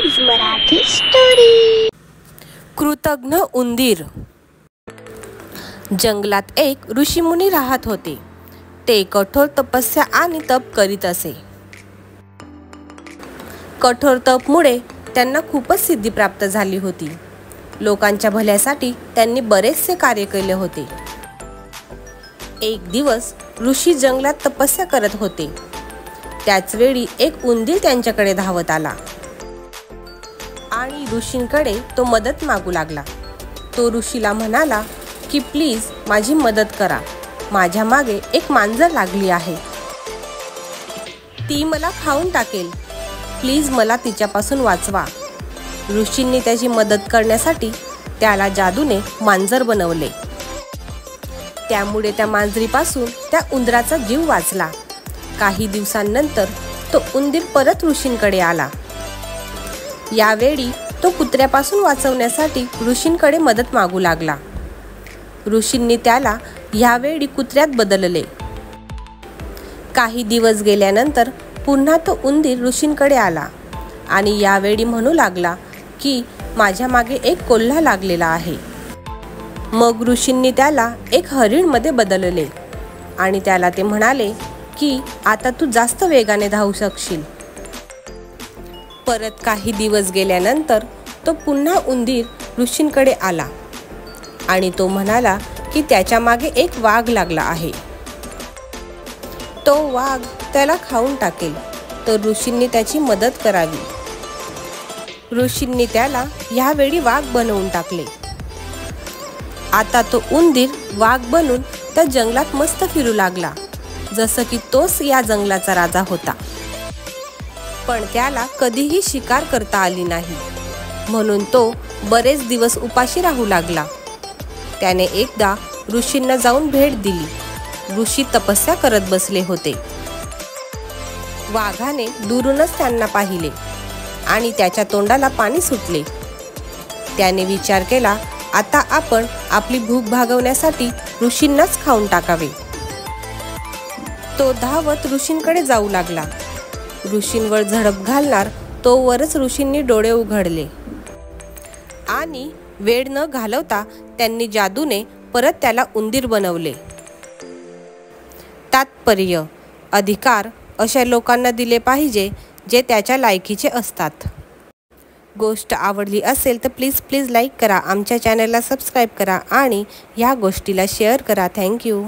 Kids Marathi story. कृतज्ञ उंदीर। जंगलात एक ऋषीमुनी राहत होते। ते कठोर तपस्या आणि तप करीत असे। कठोर तपमुळे त्यांना खूपच सिद्धी प्राप्त झाली होती। लोकांच्या भल्यासाठी त्यांनी बरेचसे कार्य केले होते। एक दिवस ऋषी जंगलात तपस्या करत होते। त्याच वेळी एक उंदीर त्यांच्याकडे धावत आला आणि ऋषींकडे तो मदत मागू लागला। तो ऋषीला म्हणाला की प्लीज माझी मदत करा, माझ्या मागे एक मांजर लागली आहे, ती मला खाऊन टाकेल, प्लीज मला तिच्यापासून वाचवा। ऋषींनी त्याची मदत करण्यासाठी त्याला जादूने मांजर बनवले। त्यामुळे त्या मांजरीपासून त्या उंदराचा जीव वाचला। काही दिवसांनंतर तो उंदीर परत ऋषींकडे आला। यावेळी तो कुत्र्यापासून वाचवण्यासाठी ऋषींकडे मदत मागू लागला। ऋषींनी त्याला यावेळी कुत्र्यात बदलले। काही दिवस गेल्यानंतर पुन्हा तो उंदीर ऋषींकडे आला आणि यावेळी म्हणू लागला की माझ्या मागे एक कोल्हा लागलेला आहे। मग ऋषींनी त्याला एक हरिणमध्ये बदलले आणि त्याला ते म्हणाले की आता तू जास्त वेगाने धावू शकशील। परत काही दिवस गेल्यानंतर तो पुन्हा उंदीर ऋषींकडे आला आणि तो म्हणाला की त्याच्या मागे एक वाघ लागला आहे, तो वाघ त्याला खाऊन टाकेल, तर ऋषींनी त्याची मदत करावी। ऋषींनी त्याला यावेळी वाघ बनवून टाकले। आता तो उंदीर वाघ बनून त्या जंगलात मस्त फिरू लागला, जसं की तोच या जंगलाचा राजा होता। पण त्याला कधीही शिकार करता आली नाही, म्हणून तो बरेच दिवस उपाशी राहू लागला। त्याने एकदा ऋषींना जाऊन भेट दिली। ऋषी तपस्या करत बसले होते। वाघाने दुरूनच त्यांना पाहिले आणि त्याच्या तोंडाला पाणी सुटले। त्याने विचार केला, आता आपण आपली भूक भागवण्यासाठी ऋषींनाच खाऊन टाकावे। तो धावत ऋषींकडे जाऊ लागला। ऋषींवर झडप घालणार तोवरच ऋषींनी डोळे उघडले आणि वेळ न घालवता त्यांनी जादूने परत त्याला उंदीर बनवले। तात्पर्य: अधिकार अशा लोकांना दिले पाहिजे जे त्याच्या लायकीचे असतात। गोष्ट आवडली असेल तर प्लीज लाईक करा, आमच्या चॅनलला सबस्क्राईब करा आणि ह्या गोष्टीला शेअर करा। थँक्यू।